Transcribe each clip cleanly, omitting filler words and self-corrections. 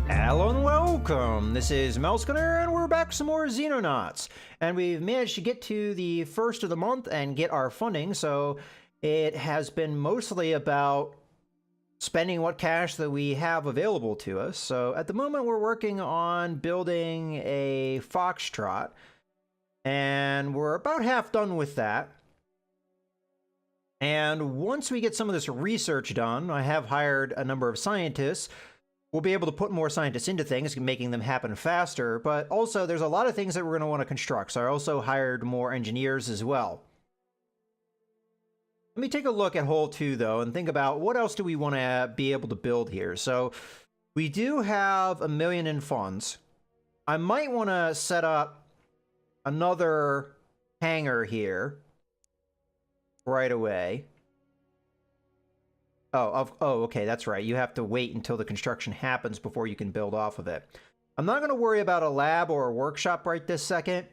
Hello and welcome! This is Mousegunner, and we're back with some more Xenonauts. And we've managed to get to the first of the month and get our funding, so it has been mostly about spending what cash that we have available to us. So at the moment we're working on building a Foxtrot, and we're about half done with that. And once we get some of this research done, I have hired a number of scientists. We'll be able to put more scientists into things, making them happen faster, but also there's a lot of things that we're going to want to construct, so I also hired more engineers as well. Let me take a look at Hole 2, though, and think about what else do we want to be able to build here. So we do have $1 million in funds. I might want to set up another hangar here right away. Oh, okay, that's right. You have to wait until the construction happens before you can build off of it. I'm not going to worry about a lab or a workshop right this second,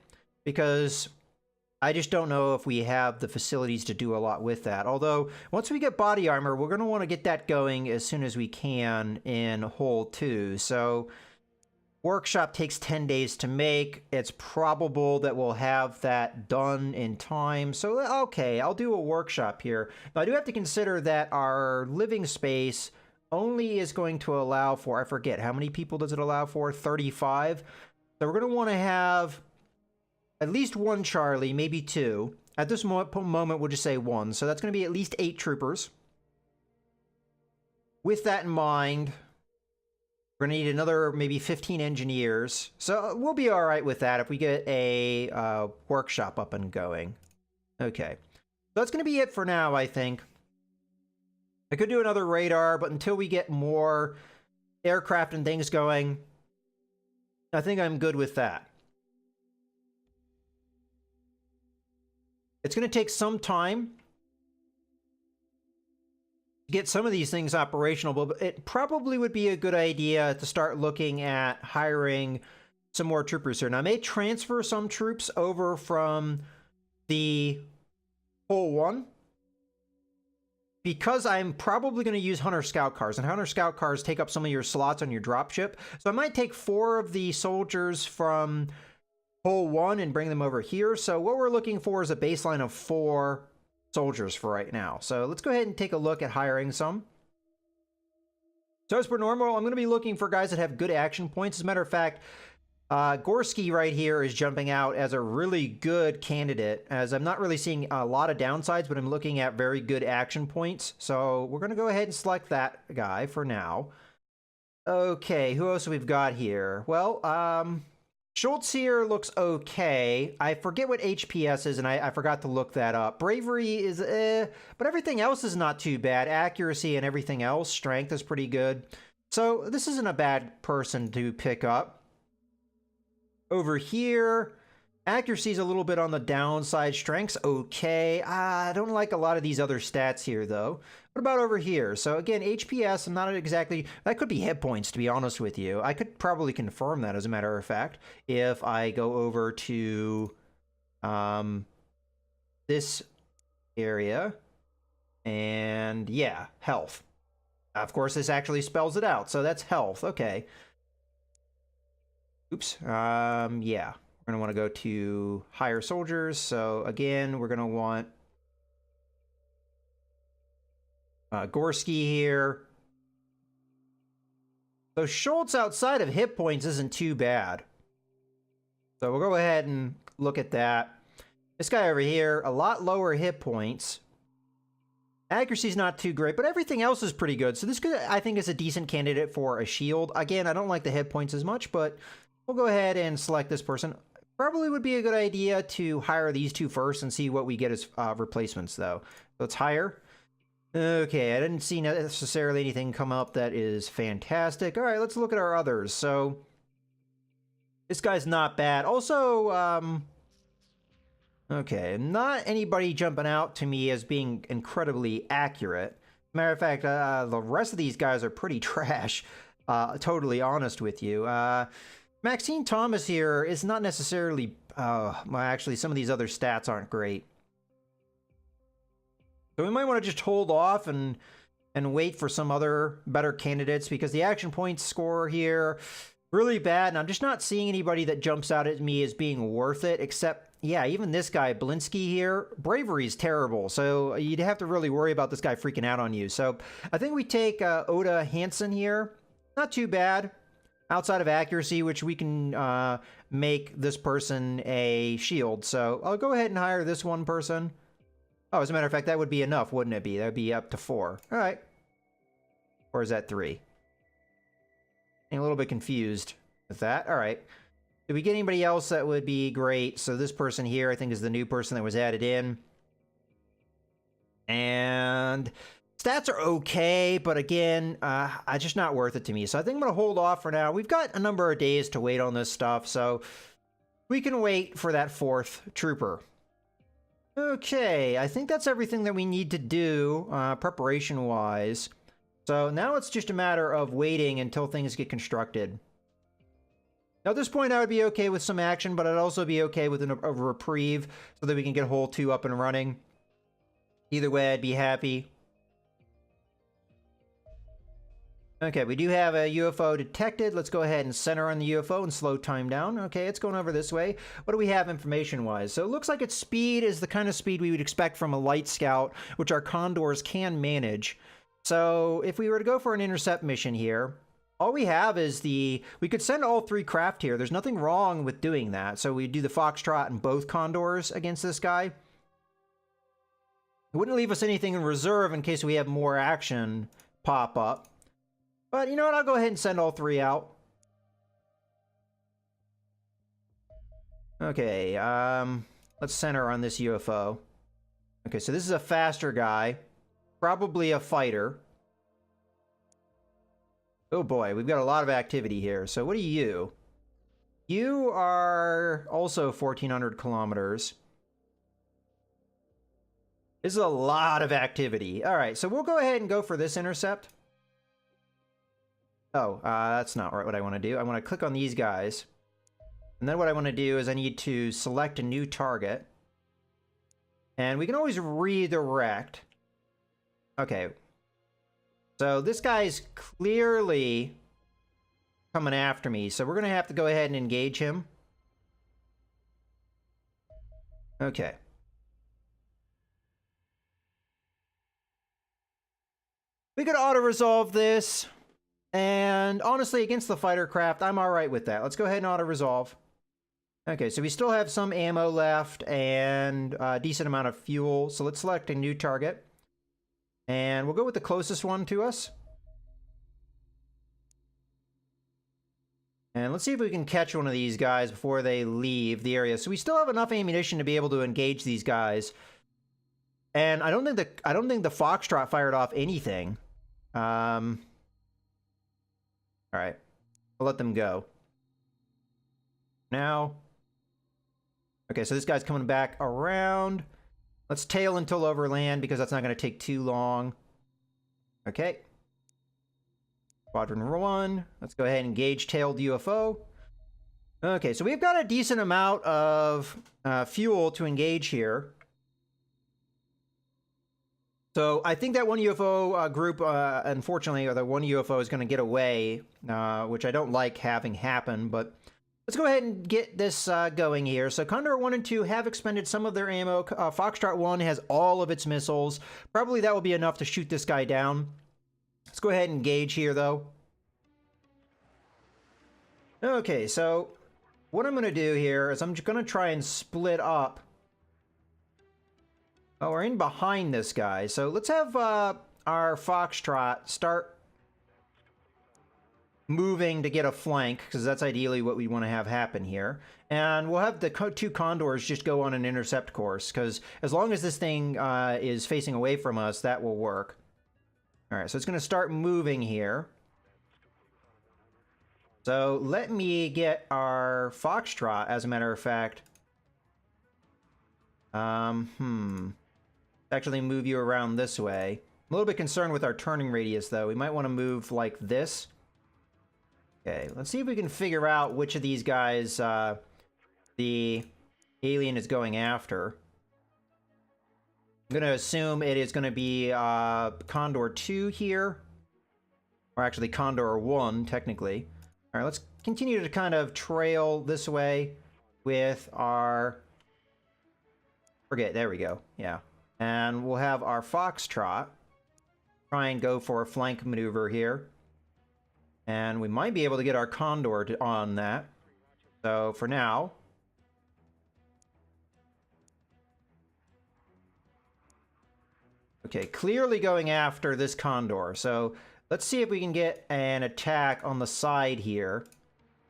because I just don't know if we have the facilities to do a lot with that. Although, once we get body armor, we're going to want to get that going as soon as we can in Hole 2. So, workshop takes 10 days to make. It's probable that we'll have that done in time. So, okay, I'll do a workshop here. Now, I do have to consider that our living space only is going to allow for, I forget, how many people does it allow for? 35? So we're going to want to have at least one Charlie, maybe two. At this moment, we'll just say one. So that's going to be at least 8 troopers. With that in mind, we're going to need another maybe 15 engineers. So we'll be all right with that if we get a workshop up and going. Okay. So that's going to be it for now, I think. I could do another radar, but until we get more aircraft and things going, I think I'm good with that. It's going to take some time get some of these things operational, but it probably would be a good idea to start looking at hiring some more troopers here. Now, I may transfer some troops over from the Hole 1, because I'm probably going to use Hunter Scout cars, and Hunter Scout cars take up some of your slots on your dropship. So I might take 4 of the soldiers from Hole 1 and bring them over here. So what we're looking for is a baseline of 4 soldiers for right now. So let's go ahead and take a look at hiring some. So as per normal, I'm going to be looking for guys that have good action points. As a matter of fact, Gorski right here is jumping out as a really good candidate, as I'm not really seeing a lot of downsides, but I'm looking at very good action points. So we're going to go ahead and select that guy for now. Okay, who else we've got here? Well, Schultz here looks okay. I forget what HPS is, and I forgot to look that up. Bravery is but everything else is not too bad. Accuracy and everything else. Strength is pretty good. So this isn't a bad person to pick up. Over here, accuracy is a little bit on the downside. Strength's okay. I don't like a lot of these other stats here, though. What about over here? So again, HPS, I'm not exactly... That could be hit points, to be honest with you. I could probably confirm that, as a matter of fact, if I go over to this area. And yeah, health. Of course, this actually spells it out, so that's health. Okay. Oops. Yeah. We're going to want to go to higher soldiers. So again, we're going to want Gorski here. So Schultz outside of hit points isn't too bad. So we'll go ahead and look at that. This guy over here, a lot lower hit points. Accuracy's not too great, but everything else is pretty good. So this could, I think, is a decent candidate for a shield. Again, I don't like the hit points as much, but we'll go ahead and select this person. Probably would be a good idea to hire these 2 first and see what we get as replacements, though. So let's hire. Okay, I didn't see necessarily anything come up that is fantastic. All right, let's look at our others. So this guy's not bad. Also, okay, not anybody jumping out to me as being incredibly accurate. Matter of fact, the rest of these guys are pretty trash, totally honest with you. Maxine Thomas here is not necessarily... well, actually, some of these other stats aren't great. So we might want to just hold off and and wait for some other better candidates, because the action points score here really bad, and I'm just not seeing anybody that jumps out at me as being worth it, except, yeah, even this guy, Blinsky here. Bravery is terrible, so you'd have to really worry about this guy freaking out on you. So I think we take Oda Hansen here. Not too bad. Outside of accuracy, which we can make this person a shield. So I'll go ahead and hire this one person. Oh, as a matter of fact, that would be enough, wouldn't it be? That would be up to 4. All right. Or is that 3? I'm a little bit confused with that. All right. Did we get anybody else that would be great? So this person here, I think, is the new person that was added in. And stats are okay, but again, just not worth it to me. So I think I'm going to hold off for now. We've got a number of days to wait on this stuff, so we can wait for that 4th trooper. Okay, I think that's everything that we need to do preparation-wise. So now it's just a matter of waiting until things get constructed. Now, at this point, I would be okay with some action, but I'd also be okay with a reprieve so that we can get Hull 2 up and running. Either way, I'd be happy. Okay, we do have a UFO detected. Let's go ahead and center on the UFO and slow time down. Okay, it's going over this way. What do we have information-wise? So it looks like its speed is the kind of speed we would expect from a light scout, which our Condors can manage. So if we were to go for an intercept mission here, all we have is we could send all 3 craft here. There's nothing wrong with doing that. So we do the Foxtrot and both Condors against this guy. It wouldn't leave us anything in reserve in case we have more action pop up. But you know what? I'll go ahead and send all 3 out. Okay, let's center on this UFO. Okay, so this is a faster guy. Probably a fighter. Oh boy, we've got a lot of activity here. So what are you? You are also 1,400 kilometers. This is a lot of activity. All right, so we'll go ahead and go for this intercept. Oh, that's not what I want to do. I want to click on these guys. And then what I want to do is I need to select a new target. And we can always redirect. Okay. So this guy's clearly coming after me. So we're going to have to go ahead and engage him. Okay. We could auto-resolve this. And honestly, against the fighter craft, I'm all right with that. Let's go ahead and auto-resolve. Okay, so we still have some ammo left and a decent amount of fuel. So let's select a new target. And we'll go with the closest one to us. And let's see if we can catch one of these guys before they leave the area. So we still have enough ammunition to be able to engage these guys. And I don't think the Foxtrot fired off anything. All right, I'll let them go. Now, okay, so this guy's coming back around. Let's tail until overland because that's not going to take too long. Okay. Squadron 1. Let's go ahead and engage tailed UFO. Okay, so we've got a decent amount of fuel to engage here. So I think that one UFO group, unfortunately, or the one UFO is going to get away, which I don't like having happen, but let's go ahead and get this going here. So Condor 1 and 2 have expended some of their ammo. Foxtrot 1 has all of its missiles. Probably that will be enough to shoot this guy down. Let's go ahead and engage here, though. Okay, so what I'm going to do here is I'm going to try and split up. Oh, we're in behind this guy. So let's have our Foxtrot start moving to get a flank, because that's ideally what we want to have happen here. And we'll have the 2 Condors just go on an intercept course, because as long as this thing is facing away from us, that will work. All right, so it's going to start moving here. So let me get our Foxtrot, as a matter of fact. Actually move you around this way. I'm a little bit concerned with our turning radius, though. We might want to move like this. Okay, let's see if we can figure out which of these guys the alien is going after. I'm going to assume it is going to be Condor 2 here. Or actually Condor 1, technically. Alright, let's continue to kind of trail this way with our... Forget, there we go. Yeah. And we'll have our Foxtrot try and go for a flank maneuver here. And we might be able to get our Condor on that. So, for now... Okay, clearly going after this Condor. So, let's see if we can get an attack on the side here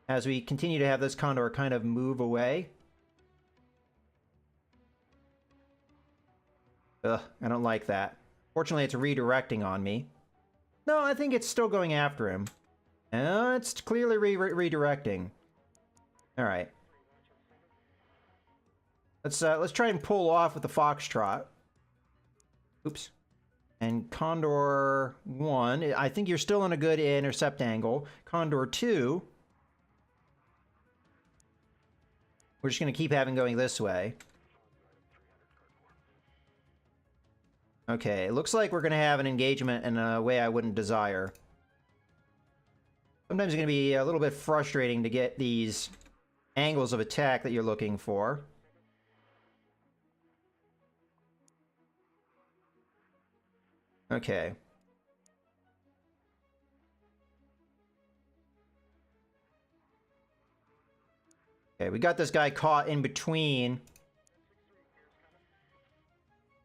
as we continue to have this Condor kind of move away. Ugh, I don't like that. Fortunately, it's redirecting on me. No, I think it's still going after him. It's clearly redirecting. All right. Let's try and pull off with the Foxtrot. Oops. And Condor 1, I think you're still in a good intercept angle. Condor 2, we're just going to keep having going this way. Okay, it looks like we're going to have an engagement in a way I wouldn't desire. Sometimes it's going to be a little bit frustrating to get these angles of attack that you're looking for. Okay. Okay, we got this guy caught in between.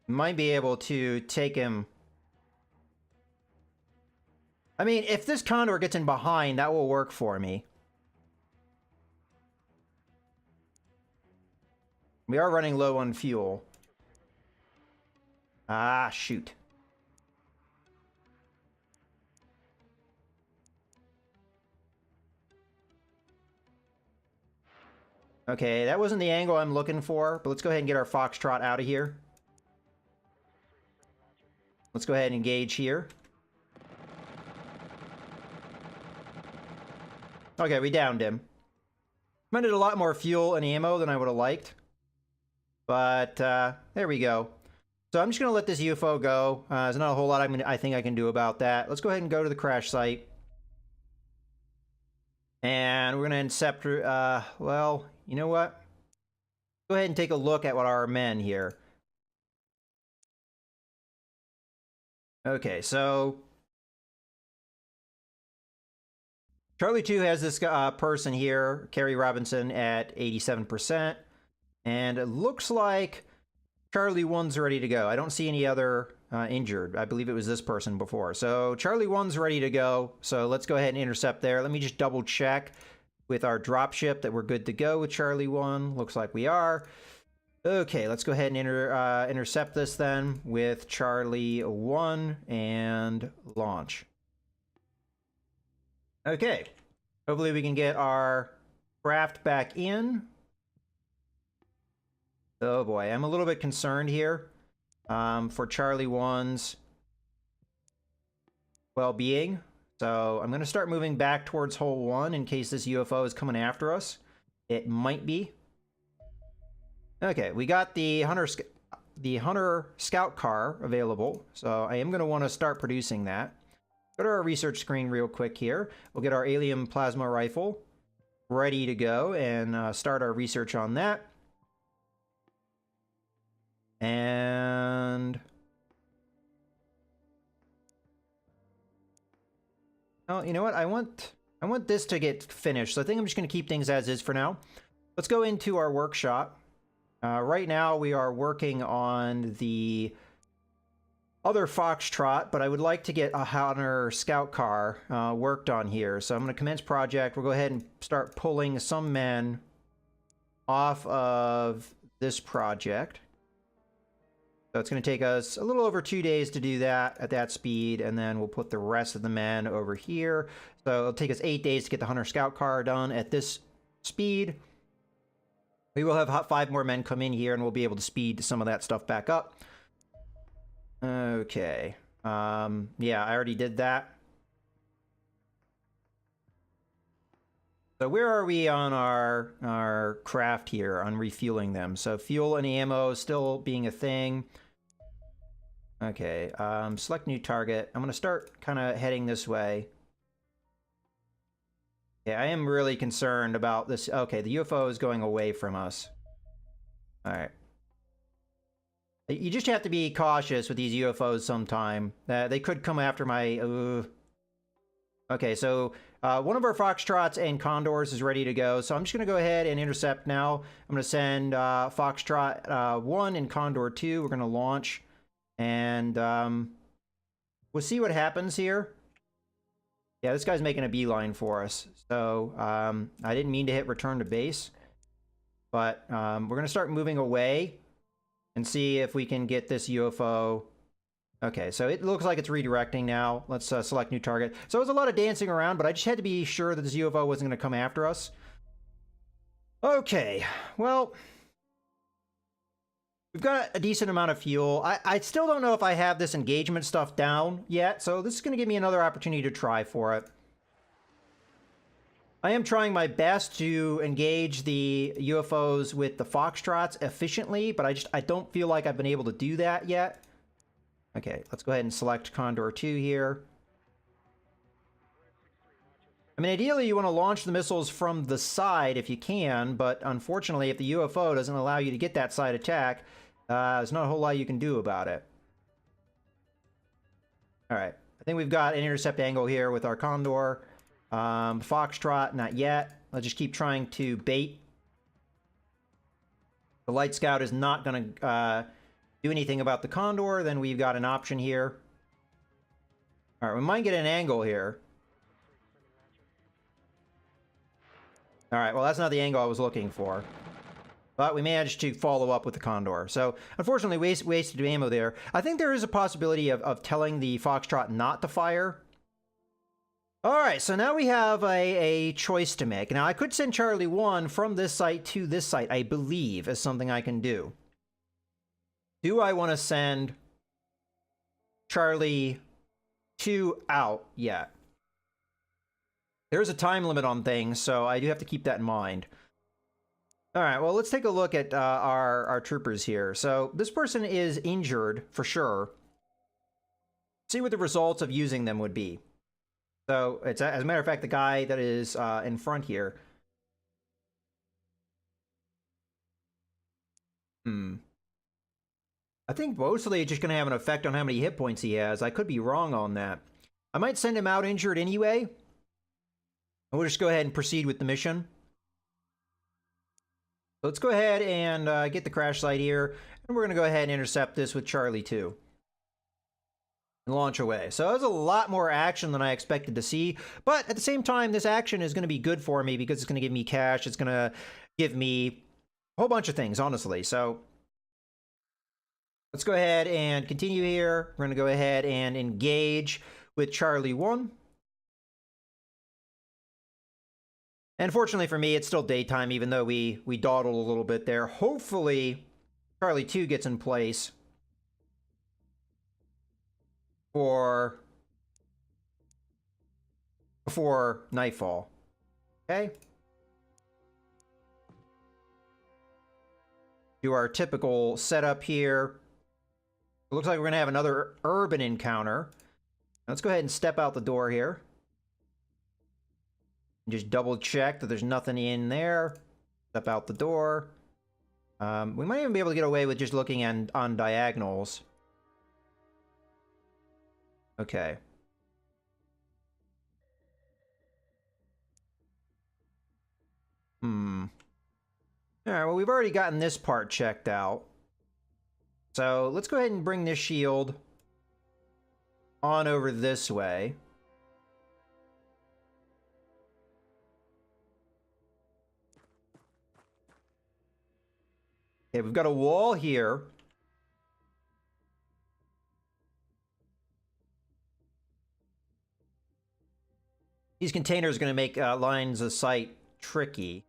Might be able to take him. I mean, if this Condor gets in behind, that will work for me. We are running low on fuel. Ah, shoot. Okay, that wasn't the angle I'm looking for, but let's go ahead and get our Foxtrot out of here. Let's go ahead and engage here. Okay, we downed him. Might need a lot more fuel and ammo than I would have liked. But, there we go. So I'm just going to let this UFO go. There's not a whole lot I think I can do about that. Let's go ahead and go to the crash site. And we're going to intercept, well, you know what? Go ahead and take a look at what our men here. Okay, so Charlie 2 has this person here, Kerry Robinson, at 87%. And it looks like Charlie 1's ready to go. I don't see any other injured. I believe it was this person before. So Charlie 1's ready to go. So let's go ahead and intercept there. Let me just double check with our dropship that we're good to go with Charlie 1. Looks like we are. Okay, let's go ahead and intercept this then with Charlie 1 and launch. Okay, hopefully we can get our craft back in. Oh boy, I'm a little bit concerned here for Charlie 1's well-being. So I'm going to start moving back towards Hole 1 in case this UFO is coming after us. It might be. Okay, we got the Hunter Scout car available, so I am going to want to start producing that. Go to our research screen real quick here. We'll get our Alien Plasma Rifle ready to go and start our research on that. And... oh, you know what? I want this to get finished, so I think I'm just going to keep things as is for now. Let's go into our workshop. Right now, we are working on the other Foxtrot, but I would like to get a Hunter Scout car worked on here. So I'm going to commence project. We'll go ahead and start pulling some men off of this project. So it's going to take us a little over 2 days to do that at that speed, and then we'll put the rest of the men over here. So it'll take us 8 days to get the Hunter Scout car done at this speed. We will have 5 more men come in here, and we'll be able to speed some of that stuff back up. Okay. Yeah, I already did that. So where are we on our craft here, on refueling them? So fuel and ammo still being a thing. Okay, select new target. I'm going to start kind of heading this way. Yeah, I am really concerned about this. Okay, the UFO is going away from us. All right. You just have to be cautious with these UFOs sometime. They could come after my... Okay, so one of our Foxtrots and Condors is ready to go. So I'm just going to go ahead and intercept now. I'm going to send Foxtrot 1 and Condor 2. We're going to launch. And we'll see what happens here. Yeah, this guy's making a beeline for us. So I didn't mean to hit return to base. But we're going to start moving away and see if we can get this UFO. Okay, so it looks like it's redirecting now. Let's select new target. So it was a lot of dancing around, but I just had to be sure that this UFO wasn't going to come after us. Okay, well... We've got a decent amount of fuel. I still don't know if I have this engagement stuff down yet, so this is going to give me another opportunity to try for it. I am trying my best to engage the UFOs with the Foxtrots efficiently, but I don't feel like I've been able to do that yet. Okay, let's go ahead and select Condor 2 here. I mean, ideally, you want to launch the missiles from the side if you can, but unfortunately, if the UFO doesn't allow you to get that side attack, there's not a whole lot you can do about it. All right. I think we've got an intercept angle here with our Condor. Foxtrot, not yet. Let's just keep trying to bait. The Light Scout is not going to do anything about the Condor. Then we've got an option here. All right. We might get an angle here. All right. Well, that's not the angle I was looking for. But we managed to follow up with the Condor. So, unfortunately, wasted ammo there. I think there is a possibility of telling the Foxtrot not to fire. Alright, so now we have a choice to make. Now, I could send Charlie 1 from this site to this site, I believe, is something I can do. Do I want to send Charlie 2 out yet? There's a time limit on things, so I do have to keep that in mind. All right, well, let's take a look at our troopers here. So this person is injured, for sure. See what the results of using them would be. So, it's as a matter of fact, the guy that is in front here. I think mostly it's just going to have an effect on how many hit points he has. I could be wrong on that. I might send him out injured anyway. And we'll just go ahead and proceed with the mission. Let's go ahead and get the crash site here, and we're going to go ahead and intercept this with Charlie 2. And launch away. So there's a lot more action than I expected to see, but at the same time, this action is going to be good for me because it's going to give me cash, it's going to give me a whole bunch of things, honestly. So let's go ahead and continue here. We're going to go ahead and engage with Charlie 1. And fortunately for me, it's still daytime, even though we dawdled a little bit there. Hopefully, Charlie 2 gets in place before nightfall. Okay? Do our typical setup here. It looks like we're going to have another urban encounter. Let's go ahead and step out the door here. Just double check that there's nothing in there. Step out the door. We might even be able to get away with just looking on diagonals. Okay. Alright, well, we've already gotten this part checked out. So let's go ahead and bring this shield on over this way. Okay, we've got a wall here. These containers are going to make lines of sight tricky.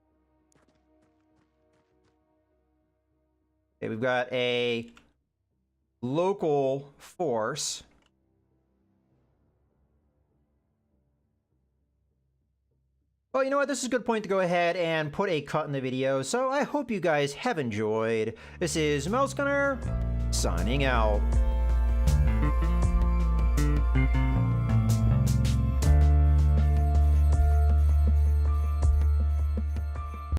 Okay, we've got a local force. Well, you know what? This is a good point to go ahead and put a cut in the video. So I hope you guys have enjoyed. This is Mouse Gunner, signing out.